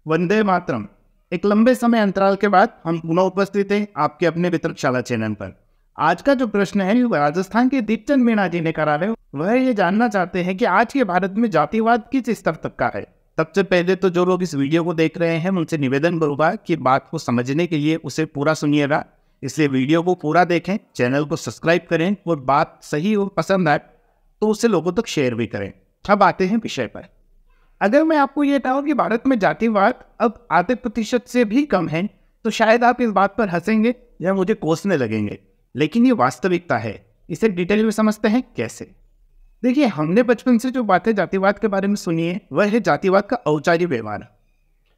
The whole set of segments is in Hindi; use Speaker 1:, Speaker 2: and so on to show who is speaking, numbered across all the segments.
Speaker 1: वंदे मातरम। एक लंबे समय अंतराल के बाद हम पुनः उपस्थित हैं आपके अपने वितरकशाला चैनल पर। आज का जो प्रश्न है वो राजस्थान के दीपचंद मीणा जी ने करा है। वह ये जानना चाहते हैं कि आज के भारत में जातिवाद किस स्तर तक का है। सबसे पहले तो जो लोग इस वीडियो को देख रहे हैं उनसे निवेदन करूंगा कि बात को समझने के लिए उसे पूरा सुनिएगा, इसलिए वीडियो को पूरा देखें, चैनल को सब्सक्राइब करें और बात सही और पसंद आए तो उसे लोगों तक शेयर भी करें। अब आते हैं विषय पर। अगर मैं आपको ये कहूँ कि भारत में जातिवाद अब आधे प्रतिशत से भी कम है तो शायद आप इस बात पर हंसेंगे या मुझे कोसने लगेंगे, लेकिन ये वास्तविकता है। इसे डिटेल में समझते हैं कैसे। देखिए, हमने बचपन से जो बातें जातिवाद के बारे में सुनी है वह है जातिवाद का औपचारिक व्यवहार।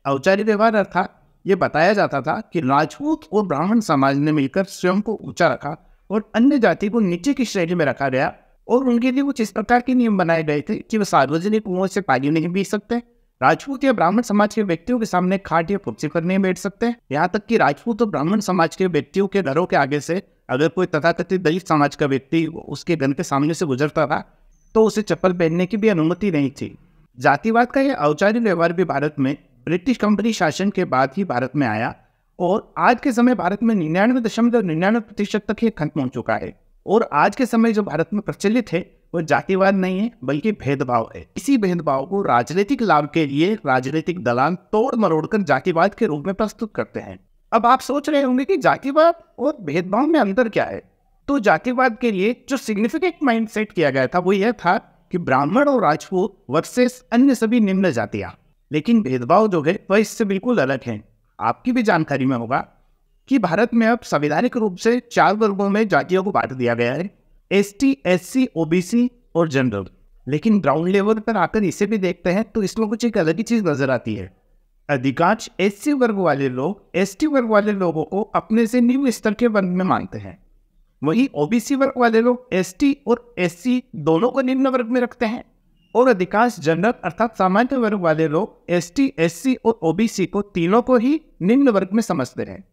Speaker 1: औपचारिक व्यवहार अर्थात ये बताया जाता था कि राजपूत और ब्राह्मण समाज ने मिलकर स्वयं को ऊंचा रखा और अन्य जाति को नीचे की श्रेणी में रखा गया और उनके लिए कुछ इस प्रकार के नियम बनाए गए थे कि वे सार्वजनिक कुओं से पानी नहीं पी सकते, राजपूत या ब्राह्मण समाज के व्यक्तियों के सामने खाट या कुर्सी पर नहीं बैठ सकते। यहाँ तक कि राजपूत और ब्राह्मण समाज के व्यक्तियों के घरों के आगे से अगर कोई तथाकथित दलित समाज का व्यक्ति उसके घर के सामने से गुजरता था तो उसे चप्पल पहनने की भी अनुमति नहीं थी। जातिवाद का यह औपचारिक व्यवहार भी भारत में ब्रिटिश कंपनी शासन के बाद ही भारत में आया और आज के समय भारत में 99.99% तक ये खत्म हो चुका है। और आज के समय जो भारत में प्रचलित है वो जातिवाद नहीं है बल्कि भेदभाव है। इसी भेदभाव को राजनीतिक लाभ के लिए राजनीतिक दलाल तोड़ मरोड़ कर जातिवाद के रूप में प्रस्तुत करते हैं। अब आप सोच रहे होंगे कि जातिवाद और भेदभाव में अंतर क्या है। तो जातिवाद के लिए जो सिग्निफिकेंट माइंड सेट किया गया था वो यह था कि ब्राह्मण और राजपूत वर्सेस अन्य सभी निम्न जातियां। लेकिन भेदभाव जो है वह इससे बिल्कुल अलग है। आपकी भी जानकारी में होगा कि भारत में अब संवैधानिक रूप से 4 वर्गों में जातियों को बांट दिया गया है, एसटी, एससी, ओबीसी और जनरल। लेकिन ग्राउंड लेवल पर आकर इसे भी देखते हैं तो इसमें कुछ एक अलग ही चीज नजर आती है। अधिकांश एससी वर्ग वाले लोग एसटी वर्ग वाले लोगों को अपने से निम्न स्तर के वर्ग में मानते हैं, वहीं ओबीसी वर्ग वाले लोग एसटी और एससी दोनों को निम्न वर्ग में रखते हैं और अधिकांश जनरल अर्थात सामान्य वर्ग वाले लोग एसटी, एससी और ओबीसी को तीनों को ही निम्न वर्ग में समझते हैं।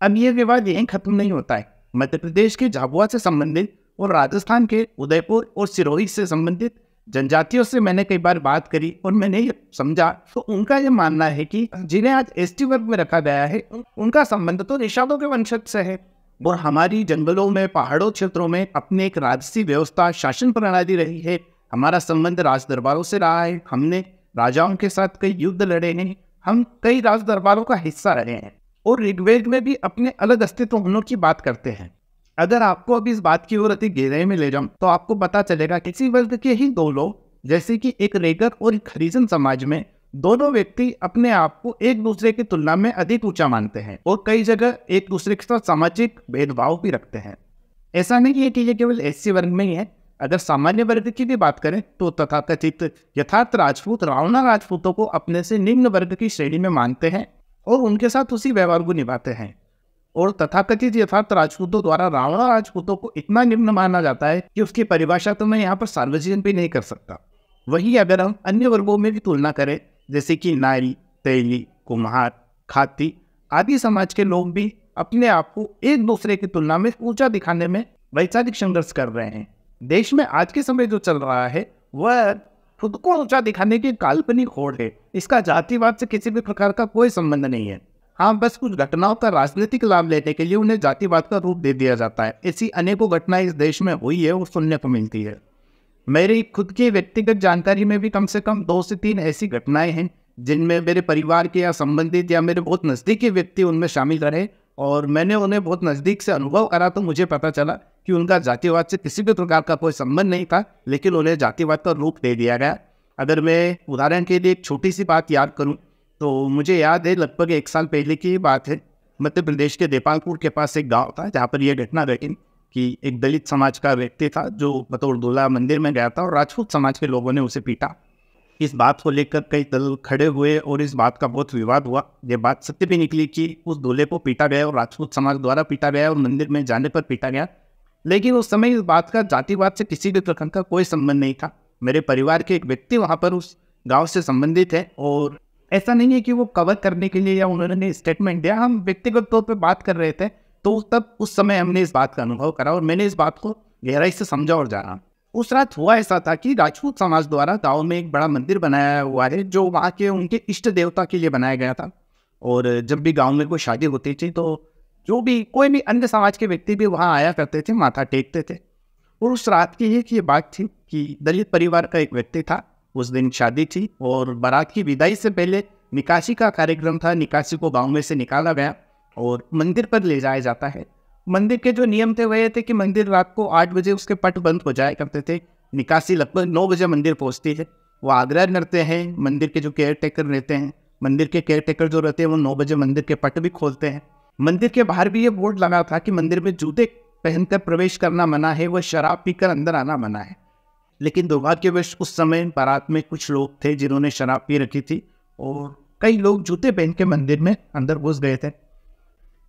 Speaker 1: अब यह विवाद यहीं खत्म नहीं होता है। मध्य प्रदेश के झाबुआ से संबंधित और राजस्थान के उदयपुर और सिरोही से संबंधित जनजातियों से मैंने कई बार बात करी और मैंने ये समझा तो उनका यह मानना है कि जिन्हें आज एसटी वर्ग में रखा गया है उनका संबंध तो निषादों के वंशज से है और हमारी जंगलों में पहाड़ों क्षेत्रों में अपनी एक राजसी व्यवस्था शासन प्रणाली रही है। हमारा संबंध राज दरबारों से रहा है, हमने राजाओं के साथ कई युद्ध लड़े हैं, हम कई राज दरबारों का हिस्सा रहे हैं और ऋग्वेद में भी अपने अलग अस्तित्व होने की बात करते हैं। अगर आपको अभी इस बात की ओर अति गहराई में ले जाऊं तो आपको पता चलेगा कि इसी वर्ग के ही दो लोग जैसे कि एक रेगर और एक हरिजन समाज में दोनों व्यक्ति अपने आप को एक दूसरे की तुलना में अधिक ऊंचा मानते हैं और कई जगह एक दूसरे के साथ सामाजिक भेदभाव भी रखते हैं। ऐसा नहीं है कि ये केवल एससी वर्ग में ही है। अगर सामान्य वर्ग की भी बात करें तो तथाकथित यथार्थ राजपूत रावणा राजपूतों को अपने से निम्न वर्ग की श्रेणी में मानते हैं और उनके साथ उसी व्यवहार को निभाते हैं। और तथाकथित यथार्थ राजपूतों द्वारा रावणा राजपूतों को इतना निम्न माना जाता है कि उसकी परिभाषा तो मैं यहाँ पर सार्वजनिक भी नहीं कर सकता। वहीं अगर हम अन्य वर्गों में भी तुलना करें जैसे कि नारी, तेली, कुम्हार, खाती आदि समाज के लोग भी अपने आप को एक दूसरे की तुलना में ऊंचा दिखाने में वैचारिक संघर्ष कर रहे हैं। देश में आज के समय जो चल रहा है वह खुद को ऊंचा दिखाने की काल्पनिक होड़ है। इसका जातिवाद से किसी भी प्रकार का कोई संबंध नहीं है। हाँ, बस कुछ घटनाओं का राजनीतिक लाभ लेने के लिए उन्हें जातिवाद का रूप दे दिया जाता है। ऐसी अनेकों घटनाएं इस देश में हुई है और सुनने को मिलती है। मेरी खुद की व्यक्तिगत जानकारी में भी कम से कम 2 से 3 ऐसी घटनाएं हैं जिनमें मेरे परिवार के या संबंधित या मेरे बहुत नज़दीकी व्यक्ति उनमें शामिल रहे और मैंने उन्हें बहुत नज़दीक से अनुभव करा तो मुझे पता चला कि उनका जातिवाद से किसी भी प्रकार का कोई संबंध नहीं था, लेकिन उन्हें जातिवाद का रूप दे दिया गया। अगर मैं उदाहरण के लिए एक छोटी सी बात याद करूं तो मुझे याद है लगभग 1 साल पहले की बात है। मध्य प्रदेश के देपालपुर के पास एक गाँव था जहाँ पर यह घटना घटी कि एक दलित समाज का व्यक्ति था जो बतौर दूल्हा मंदिर में गया था और राजपूत समाज के लोगों ने उसे पीटा। इस बात को लेकर कई दल खड़े हुए और इस बात का बहुत विवाद हुआ। ये बात सत्य भी निकली कि उस दूल्हे को पीटा गया और राजपूत समाज द्वारा पीटा गया और मंदिर में जाने पर पीटा गया। लेकिन उस समय इस बात का जातिवाद से किसी भी प्रकार का कोई संबंध नहीं था। मेरे परिवार के एक व्यक्ति वहाँ पर उस गाँव से संबंधित है और ऐसा नहीं है कि वो कवर करने के लिए या उन्होंने स्टेटमेंट दिया। हम व्यक्तिगत तौर पर बात कर रहे थे तो तब उस समय हमने इस बात का अनुभव करा और मैंने इस बात को गहराई से समझा और जाना। उस रात हुआ ऐसा था कि राजपूत समाज द्वारा गांव में एक बड़ा मंदिर बनाया हुआ है जो वहाँ के उनके इष्ट देवता के लिए बनाया गया था। और जब भी गांव में कोई शादी होती थी तो जो भी कोई भी अन्य समाज के व्यक्ति भी वहाँ आया करते थे, माथा टेकते थे। और उस रात की ये बात थी कि दलित परिवार का एक व्यक्ति था, उस दिन शादी थी और बारात की विदाई से पहले निकासी का कार्यक्रम था। निकासी को गाँव में से निकाला गया और मंदिर पर ले जाया जाता है। मंदिर के जो नियम थे वह थे कि मंदिर रात को 8 बजे उसके पट बंद हो जाया करते थे। निकासी लगभग 9 बजे मंदिर पहुंचती है। वो आग्रह करते हैं, मंदिर के जो केयर टेकर रहते हैं, मंदिर के केयर टेकर जो रहते हैं वो 9 बजे मंदिर के पट भी खोलते हैं। मंदिर के बाहर भी ये बोर्ड लगा था कि मंदिर में जूते पहनकर प्रवेश करना मना है, वह शराब पीकर अंदर आना मना है। लेकिन दुर्भाग्यवश उस समय बारात में कुछ लोग थे जिन्होंने शराब पी रखी थी और कई लोग जूते पहन के मंदिर में अंदर घुस गए थे।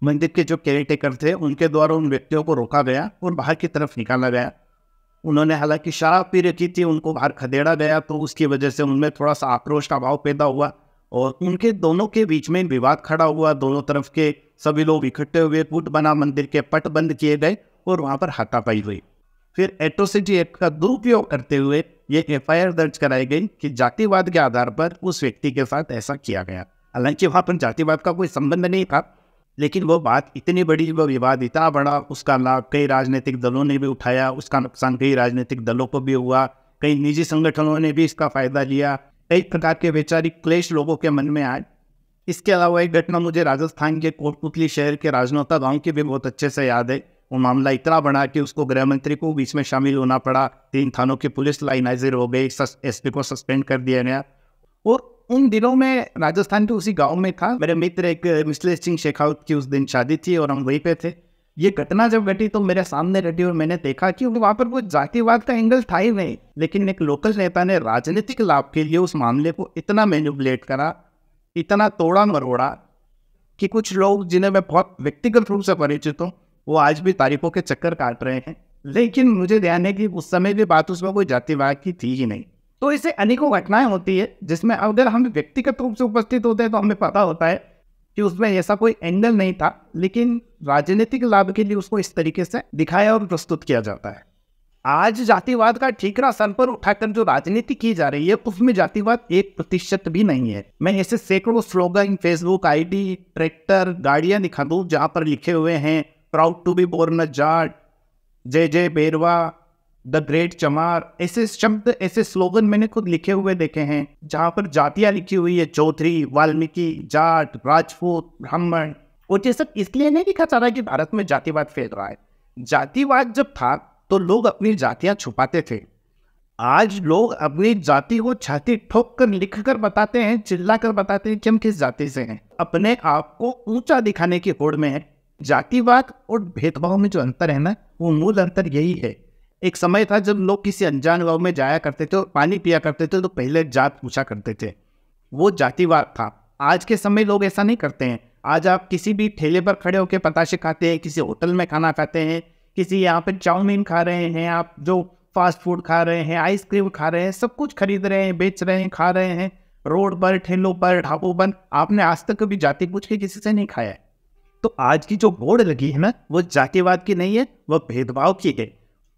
Speaker 1: मंदिर के जो केयर टेकर थे उनके द्वारा उन व्यक्तियों को रोका गया और बाहर की तरफ निकाला गया। उन्होंने हालांकि शराब पी रखी थी, उनको बाहर खदेड़ा गया, तो उसकी वजह से उनमें थोड़ा सा आक्रोश का भाव पैदा हुआ और उनके दोनों के बीच में विवाद खड़ा हुआ। दोनों तरफ के सभी लोग इकट्ठे हुए, गुट बना, मंदिर के पट बंद किए गए और वहाँ पर हाथापाई हुई। फिर एट्रोसिटी एक्ट का दुरुपयोग करते हुए ये FIR दर्ज कराई गई कि जातिवाद के आधार पर उस व्यक्ति के साथ ऐसा किया गया। हालांकि वहाँ पर जातिवाद का कोई संबंध नहीं था, लेकिन वो बात इतनी बड़ी, वो विवाद इतना बड़ा, उसका लाभ कई राजनीतिक दलों ने भी उठाया, उसका नुकसान कई राजनीतिक दलों को भी हुआ, कई निजी संगठनों ने भी इसका फायदा लिया, कई प्रकार के वैचारिक क्लेश लोगों के मन में आए। इसके अलावा एक घटना मुझे राजस्थान के कोटपुतली शहर के राजनौता गांव की भी बहुत अच्छे से याद है। वो मामला इतना बड़ा कि उसको गृह मंत्री को बीच में शामिल होना पड़ा, 3 थानों की पुलिस लाइन हाजिर हो गई, SP को सस्पेंड कर दिया गया। और उन दिनों में राजस्थान के उसी गांव में था, मेरे मित्र एक मिश्लेश सिंह शेखावत की उस दिन शादी थी और हम वहीं पे थे। ये घटना जब घटी तो मेरे सामने घटी और मैंने देखा कि वहाँ पर कोई जातिवाद का एंगल था ही नहीं, लेकिन एक लोकल नेता ने राजनीतिक लाभ के लिए उस मामले को इतना मैनिपुलेट करा, इतना तोड़ा मरोड़ा कि कुछ लोग जिन्हें मैं बहुत व्यक्तिगत रूप से परिचित हूँ वो आज भी तारीफों के चक्कर काट रहे हैं। लेकिन मुझे ध्यान है कि उस समय भी बात उसमें कोई जातिवाद की थी ही नहीं। तो इससे अनेकों घटनाएं होती है जिसमें अगर हम व्यक्तिगत रूप से उपस्थित होते हैं तो हमें पता होता है कि उसमें ऐसा कोई एंगल नहीं था, लेकिन राजनीतिक लाभ के लिए उसको इस तरीके से दिखाया और प्रस्तुत किया जाता है। आज जातिवाद का ठीकरा सर पर उठाकर जो राजनीति की जा रही है उसमें जातिवाद 1% भी नहीं है। मैं ऐसे सैकड़ों स्लोगन, फेसबुक ID, ट्रैक्टर, गाड़ियां दिखा दूं जहां पर लिखे हुए हैं प्राउड टू बी बोर्न अ जाट, जय जय बेरवा, द ग्रेट चमार, ऐसे शब्द, ऐसे स्लोगन मैंने खुद लिखे हुए देखे हैं जहां पर जातियां लिखी हुई है, चौधरी, वाल्मीकि, जाट, राजपूत, ब्राह्मण। और ये सब इसलिए नहीं लिखा जा रहा है कि भारत में जातिवाद फैल रहा है। जातिवाद जब था तो लोग अपनी जातियां छुपाते थे। आज लोग अपनी जाति को छाती ठोक कर लिख कर बताते हैं, चिल्ला कर बताते हैं कि हम किस जाति से हैं, अपने आप को ऊंचा दिखाने की होड़ में है। जातिवाद और भेदभाव में जो अंतर है ना, वो मूल अंतर यही है। एक समय था जब लोग किसी अनजान गांव में जाया करते थे और पानी पिया करते थे तो पहले जात पूछा करते थे, वो जातिवाद था। आज के समय लोग ऐसा नहीं करते हैं। आज आप किसी भी ठेले पर खड़े होकर पताशे खाते हैं, किसी होटल में खाना खाते हैं, किसी यहाँ पे चाउमीन खा रहे हैं, आप जो फास्ट फूड खा रहे हैं, आइसक्रीम खा रहे हैं, सब कुछ खरीद रहे हैं, बेच रहे हैं, खा रहे हैं, रोड पर, ठेलों पर, ढाबों पर। आपने आज तक कभी जाति पूछ के किसी से नहीं खाया है। तो आज की जो होड़ लगी है ना, वो जातिवाद की नहीं है, वो भेदभाव की है।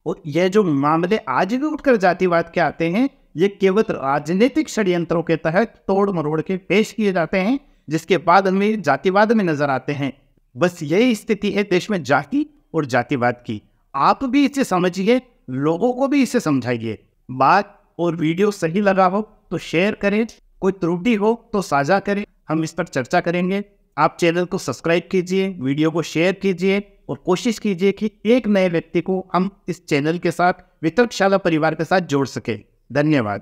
Speaker 1: और ये जो मामले आज भी उठकर जातिवाद के आते हैं, ये केवल राजनीतिक षड्यंत्रों के तहत तोड़ मरोड़ के पेश किए जाते हैं, जिसके बाद हमें जातिवाद में नजर आते हैं। बस यही स्थिति है देश में जाति और जातिवाद की। आप भी इसे समझिए, लोगों को भी इसे समझाइए। बात और वीडियो सही लगा हो तो शेयर करें, कोई त्रुटि हो तो साझा करें, हम इस पर चर्चा करेंगे। आप चैनल को सब्सक्राइब कीजिए, वीडियो को शेयर कीजिए और कोशिश कीजिए कि एक नए व्यक्ति को हम इस चैनल के साथ, वितर्कशाला परिवार के साथ जोड़ सके। धन्यवाद।